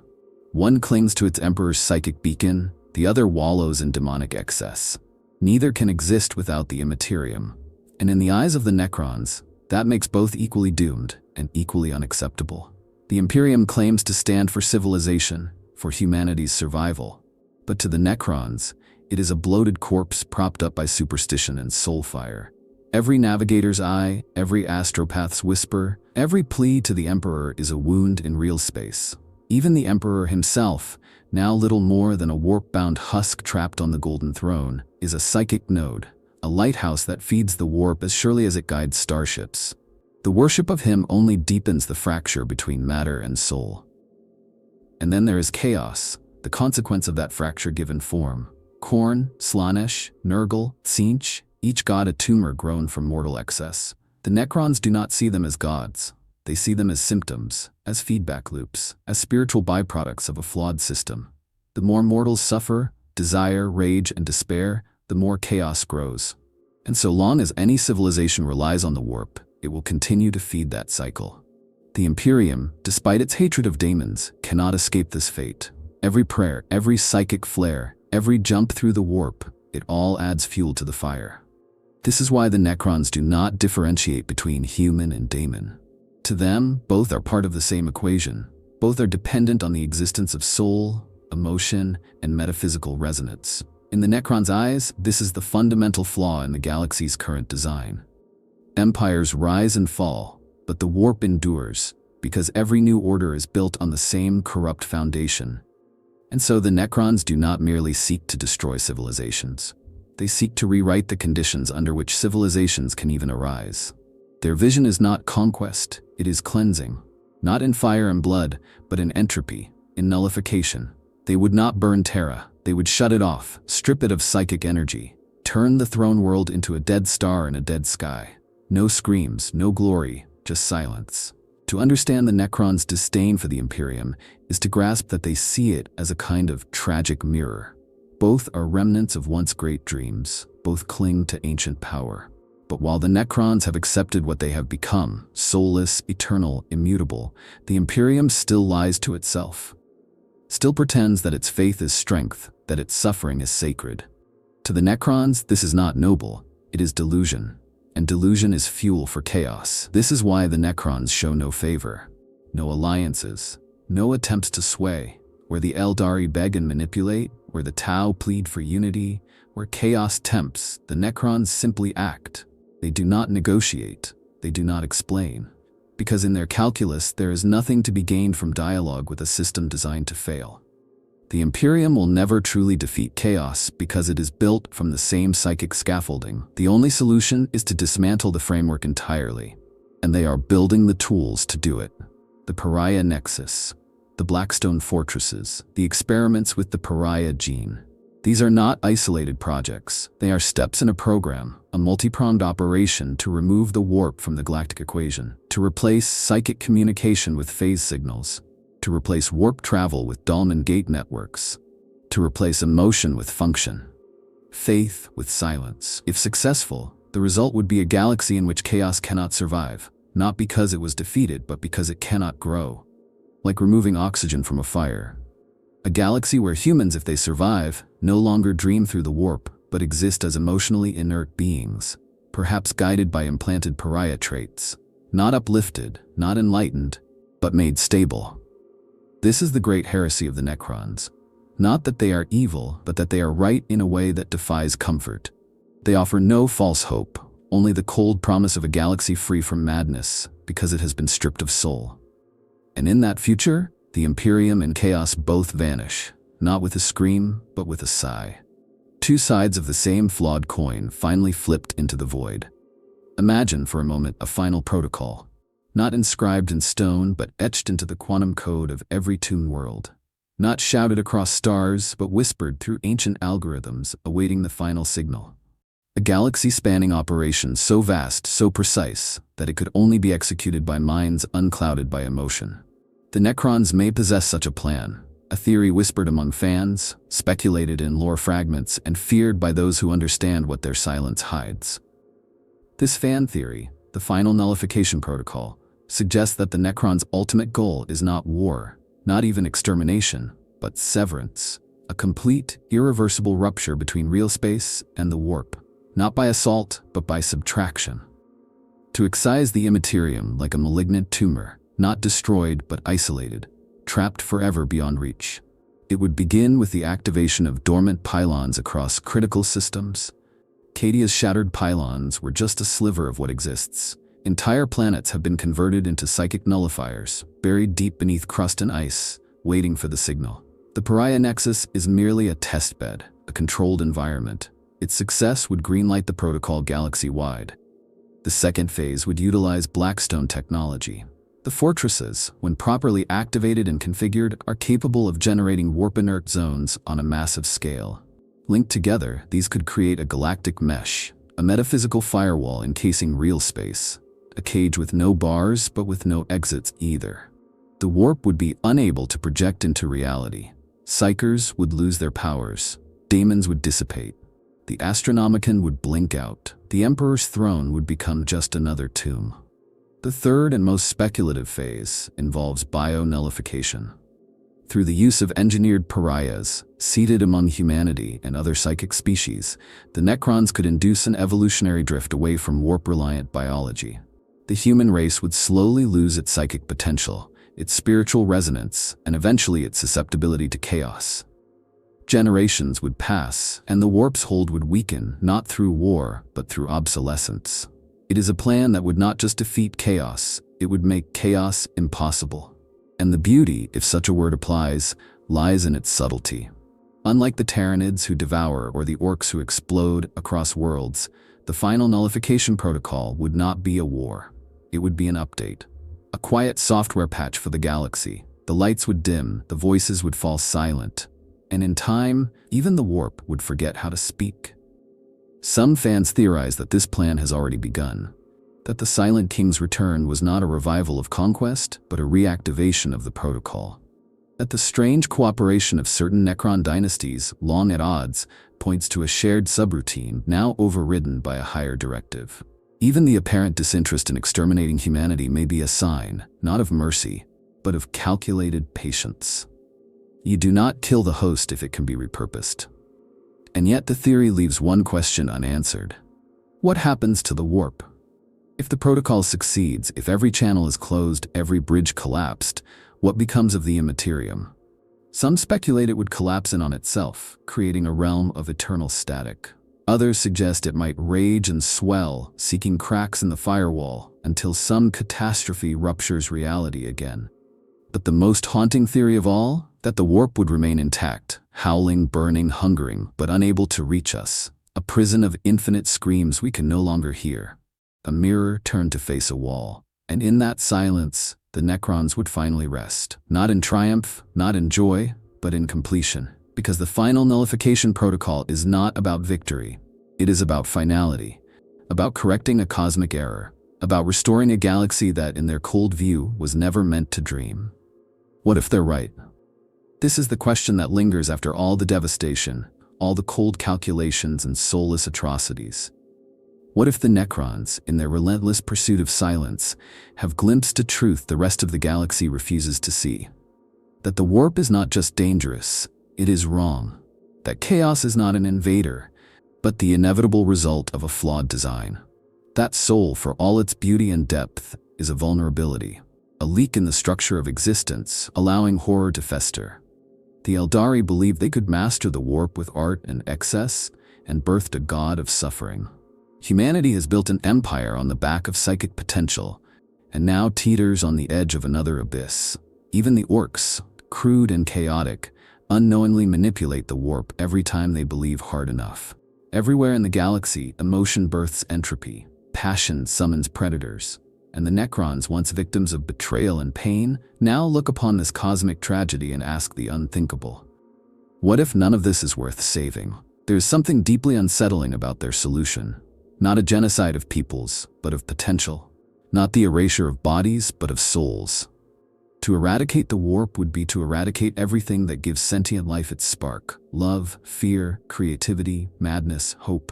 One clings to its emperor's psychic beacon, the other wallows in demonic excess. Neither can exist without the Imperium. And in the eyes of the Necrons, that makes both equally doomed and equally unacceptable. The Imperium claims to stand for civilization, for humanity's survival. But to the Necrons, it is a bloated corpse propped up by superstition and soulfire. Every navigator's eye, every astropath's whisper, every plea to the Emperor is a wound in real space. Even the Emperor himself, now little more than a warp-bound husk trapped on the Golden Throne, is a psychic node, a lighthouse that feeds the warp as surely as it guides starships. The worship of him only deepens the fracture between matter and soul. And then there is chaos, the consequence of that fracture given form. Khorne, Slaanesh, Nurgle, Tzeentch, each god a tumor grown from mortal excess. The Necrons do not see them as gods. They see them as symptoms, as feedback loops, as spiritual byproducts of a flawed system. The more mortals suffer, desire, rage, and despair, the more chaos grows. And so long as any civilization relies on the warp, it will continue to feed that cycle. The Imperium, despite its hatred of daemons, cannot escape this fate. Every prayer, every psychic flare, every jump through the warp, it all adds fuel to the fire. This is why the Necrons do not differentiate between human and daemon. To them, both are part of the same equation. Both are dependent on the existence of soul, emotion, and metaphysical resonance. In the Necrons' eyes, this is the fundamental flaw in the galaxy's current design. Empires rise and fall, but the warp endures, because every new order is built on the same corrupt foundation. And so the Necrons do not merely seek to destroy civilizations. They seek to rewrite the conditions under which civilizations can even arise. Their vision is not conquest, it is cleansing. Not in fire and blood, but in entropy, in nullification. They would not burn Terra, they would shut it off, strip it of psychic energy, turn the throne world into a dead star in a dead sky. No screams, no glory, just silence. To understand the Necrons' disdain for the Imperium is to grasp that they see it as a kind of tragic mirror. Both are remnants of once great dreams, both cling to ancient power. But while the Necrons have accepted what they have become, soulless, eternal, immutable, the Imperium still lies to itself. Still pretends that its faith is strength, that its suffering is sacred. To the Necrons, this is not noble, it is delusion. And delusion is fuel for chaos. This is why the Necrons show no favor, no alliances, no attempts to sway. Where the Eldari beg and manipulate, where the Tau plead for unity, where chaos tempts, the Necrons simply act. They do not negotiate, they do not explain. Because in their calculus, there is nothing to be gained from dialogue with a system designed to fail. The Imperium will never truly defeat chaos because it is built from the same psychic scaffolding. The only solution is to dismantle the framework entirely, and they are building the tools to do it. The Pariah Nexus, the Blackstone fortresses, the experiments with the Pariah gene. These are not isolated projects. They are steps in a program, a multi-pronged operation to remove the warp from the galactic equation, to replace psychic communication with phase signals, to replace warp travel with Dolmen gate networks, to replace emotion with function, faith with silence. If successful, the result would be a galaxy in which chaos cannot survive, not because it was defeated, but because it cannot grow. Like removing oxygen from a fire. A galaxy where humans, if they survive, no longer dream through the warp, but exist as emotionally inert beings, perhaps guided by implanted pariah traits, not uplifted, not enlightened, but made stable. This is the great heresy of the Necrons. Not that they are evil, but that they are right in a way that defies comfort. They offer no false hope, only the cold promise of a galaxy free from madness, because it has been stripped of soul. And in that future, the Imperium and chaos both vanish, not with a scream, but with a sigh. Two sides of the same flawed coin finally flipped into the void. Imagine for a moment a final protocol, not inscribed in stone, but etched into the quantum code of every tuned world. Not shouted across stars, but whispered through ancient algorithms awaiting the final signal. A galaxy-spanning operation so vast, so precise, that it could only be executed by minds unclouded by emotion. The Necrons may possess such a plan, a theory whispered among fans, speculated in lore fragments, and feared by those who understand what their silence hides. This fan theory, the final nullification protocol, suggests that the Necrons' ultimate goal is not war, not even extermination, but severance, a complete, irreversible rupture between real space and the warp, not by assault, but by subtraction. To excise the immaterium like a malignant tumor, not destroyed but isolated, trapped forever beyond reach. It would begin with the activation of dormant pylons across critical systems. Cadia's shattered pylons were just a sliver of what exists. Entire planets have been converted into psychic nullifiers, buried deep beneath crust and ice, waiting for the signal. The Pariah Nexus is merely a testbed, a controlled environment. Its success would greenlight the protocol galaxy-wide. The second phase would utilize Blackstone technology. The fortresses, when properly activated and configured, are capable of generating warp-inert zones on a massive scale. Linked together, these could create a galactic mesh, a metaphysical firewall encasing real space. A cage with no bars, but with no exits either. The warp would be unable to project into reality. Psychers would lose their powers. Daemons would dissipate. The Astronomicon would blink out. The Emperor's throne would become just another tomb. The third and most speculative phase involves bio-nullification. Through the use of engineered pariahs, seated among humanity and other psychic species, the Necrons could induce an evolutionary drift away from warp-reliant biology. The human race would slowly lose its psychic potential, its spiritual resonance, and eventually its susceptibility to chaos. Generations would pass, and the warp's hold would weaken, not through war, but through obsolescence. It is a plan that would not just defeat chaos, it would make chaos impossible. And the beauty, if such a word applies, lies in its subtlety. Unlike the Tyranids who devour or the orcs who explode across worlds, the final nullification protocol would not be a war. It would be an update. A quiet software patch for the galaxy. The lights would dim, the voices would fall silent. And in time, even the warp would forget how to speak. Some fans theorize that this plan has already begun. That the Silent King's return was not a revival of conquest, but a reactivation of the protocol. That the strange cooperation of certain Necron dynasties, long at odds, points to a shared subroutine now overridden by a higher directive. Even the apparent disinterest in exterminating humanity may be a sign, not of mercy, but of calculated patience. You do not kill the host if it can be repurposed. And yet the theory leaves one question unanswered. What happens to the warp? If the protocol succeeds, if every channel is closed, every bridge collapsed, what becomes of the immaterium? Some speculate it would collapse in on itself, creating a realm of eternal static. Others suggest it might rage and swell, seeking cracks in the firewall, until some catastrophe ruptures reality again. But the most haunting theory of all, That the warp would remain intact, howling, burning, hungering, but unable to reach us. A prison of infinite screams we can no longer hear. A mirror turned to face a wall, and in that silence, the Necrons would finally rest. Not in triumph, not in joy, but in completion. Because the final nullification protocol is not about victory. It is about finality, about correcting a cosmic error, about restoring a galaxy that, in their cold view, was never meant to dream. What if they're right? This is the question that lingers after all the devastation, all the cold calculations and soulless atrocities. What if the Necrons, in their relentless pursuit of silence, have glimpsed a truth the rest of the galaxy refuses to see? That the warp is not just dangerous, it is wrong. That chaos is not an invader, but the inevitable result of a flawed design. That soul, for all its beauty and depth, is a vulnerability, a leak in the structure of existence, allowing horror to fester. The Eldari believed they could master the warp with art and excess, and birthed a god of suffering. Humanity has built an empire on the back of psychic potential, and now teeters on the edge of another abyss. Even the orcs, crude and chaotic, unknowingly manipulate the warp every time they believe hard enough. Everywhere in the galaxy, emotion births entropy, passion summons predators, and the Necrons, once victims of betrayal and pain, now look upon this cosmic tragedy and ask the unthinkable. What if none of this is worth saving? There is something deeply unsettling about their solution. Not a genocide of peoples, but of potential. Not the erasure of bodies, but of souls. To eradicate the warp would be to eradicate everything that gives sentient life its spark. Love, fear, creativity, madness, hope.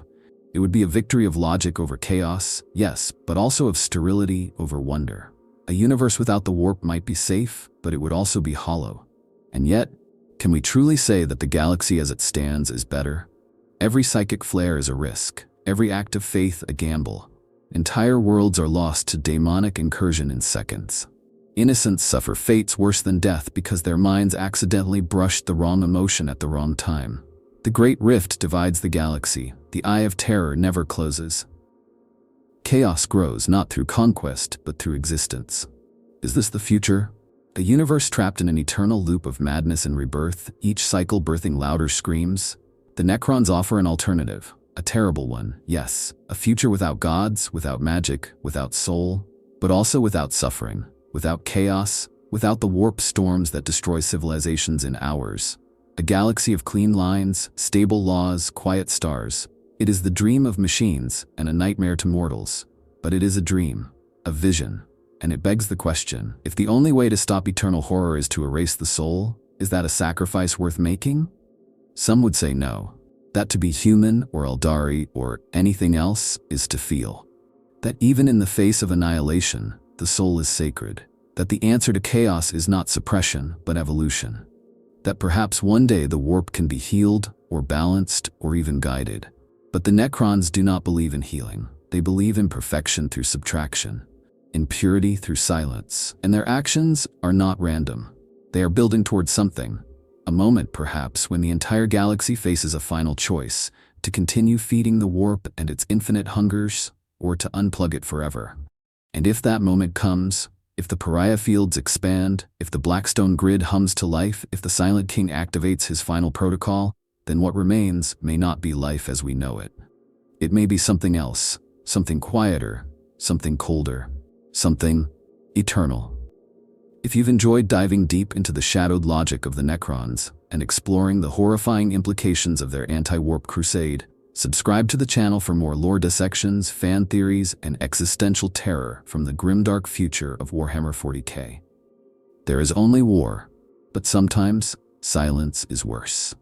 It would be a victory of logic over chaos, yes, but also of sterility over wonder. A universe without the warp might be safe, but it would also be hollow. And yet, can we truly say that the galaxy as it stands is better? Every psychic flare is a risk. Every act of faith a gamble. Entire worlds are lost to demonic incursion in seconds. Innocents suffer fates worse than death because their minds accidentally brushed the wrong emotion at the wrong time. The Great Rift divides the galaxy. The Eye of Terror never closes. Chaos grows not through conquest, but through existence. Is this the future? A universe trapped in an eternal loop of madness and rebirth, each cycle birthing louder screams? The Necrons offer an alternative. A terrible one, yes. A future without gods, without magic, without soul, but also without suffering, without chaos, without the warp storms that destroy civilizations in hours. A galaxy of clean lines, stable laws, quiet stars. It is the dream of machines and a nightmare to mortals. But it is a dream, a vision, and it begs the question, if the only way to stop eternal horror is to erase the soul, is that a sacrifice worth making? Some would say no. That to be human or Eldari or anything else is to feel. That even in the face of annihilation, the soul is sacred. That the answer to chaos is not suppression, but evolution. That perhaps one day the warp can be healed, or balanced, or even guided. But the Necrons do not believe in healing. They believe in perfection through subtraction, in purity through silence, and their actions are not random. They are building towards something. A moment, perhaps, when the entire galaxy faces a final choice, to continue feeding the warp and its infinite hungers, or to unplug it forever. And if that moment comes, if the Pariah fields expand, if the Blackstone grid hums to life, if the Silent King activates his final protocol, then what remains may not be life as we know it. It may be something else, something quieter, something colder, something eternal. If you've enjoyed diving deep into the shadowed logic of the Necrons and exploring the horrifying implications of their anti-warp crusade, subscribe to the channel for more lore dissections, fan theories, and existential terror from the grimdark future of Warhammer 40k. There is only war, but sometimes silence is worse.